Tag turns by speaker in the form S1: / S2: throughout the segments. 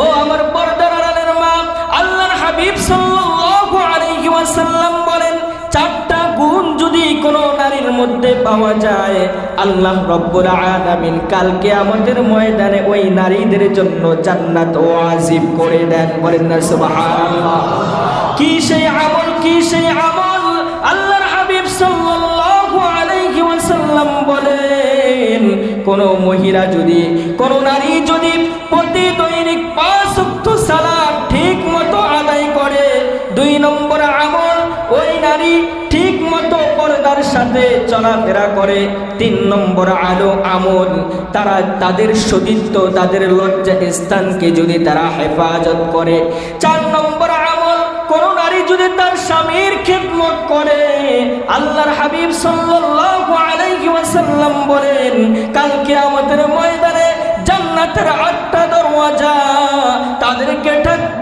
S1: ও আমার পর্দার আড়ালের মা, আল্লাহর হাবিব সাল্লাল্লাহু আলাইহি ওয়াসাল্লাম বলেন, চারটা গুণ যদি কোনো নারীর মধ্যে পাওয়া যায়, আল্লাহ রব্বুল আলামিন কাল কিয়ামতের ময়দানে ওই নারীদের জন্য জান্নাত ওয়াজিব করে দেন। বলেন না সুবহানাল্লাহ। কি সেই আমল, কি সেই আমল? আল্লাহর হাবিব সাল্লাল্লাহু আলাইহি ওয়াসাল্লাম বলেন, কোন মহিলা যদি, কোন নারী যদি প্রতি দৈনিক 5 ওয়াক্ত সালাত ঠিক মতো আদায় করে, 2 নম্বর আমল, ওই নারী ঠিক মতো পর্দার সাথে চলাফেরা করে, 3 নম্বর আমল, তারা তাদের সতীত্ব, তাদের লজ্জা স্থানকে যদি তারা হেফাজত করে, 4 নম্বর আমল, কোন নারী যদি তার স্বামীর খিদমত করে, আল্লাহর হাবিব সাল্লাল্লাহু আলাইহি ওয়াসাল্লাম বলেন, কাল কিয়ামতের ময়দানে জান্নাতের 8টা দরওয়াজা তাদেরকে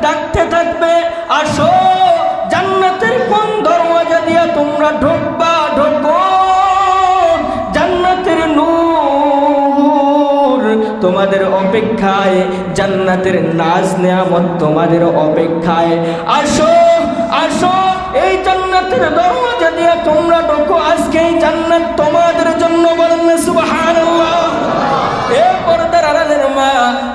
S1: ডাকতে থাকবে, আসো জান্নাতের কোন দরওয়াজা দিয়ে তোমরা ঢুকবা, ঢোকো, জান্নাতের নূর তোমাদের অপেক্ষায়, জান্নাতের নাজ নেয়ামত তোমাদের অপেক্ষায়, আসো আসো এই জান্নাতের দরওয়াজা দিয়ে তোমরা ঢোকো, আজকে এই জান্নাত তোমাদের জন্য। বলেন না সুবহানাল্লাহ। এ পর্দার আড়ালের মা,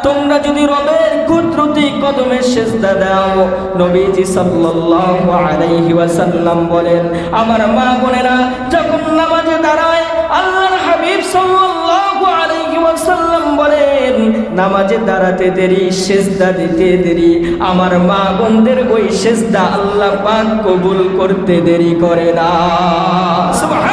S1: তোমরা যদি রবের কুদরতি কদমে সিজদা দাও, নবীজি সাল্লাল্লাহু আলাইহি ওয়াসাল্লাম বলেন, আমার মা বোনেরা যখন নামাজে দাঁড়ায়, আল্লাহর হাবিব সাল্লাল্লাহু আলাইহি ওয়াসাল্লাম বলেন, নামাজে দাঁড়াতে দেরি, সিজদা দিতে দেরি, আমার মা বোনদের ওই সিজদা আল্লাহ পাক কবুল করতে দেরি করে না। সুবহান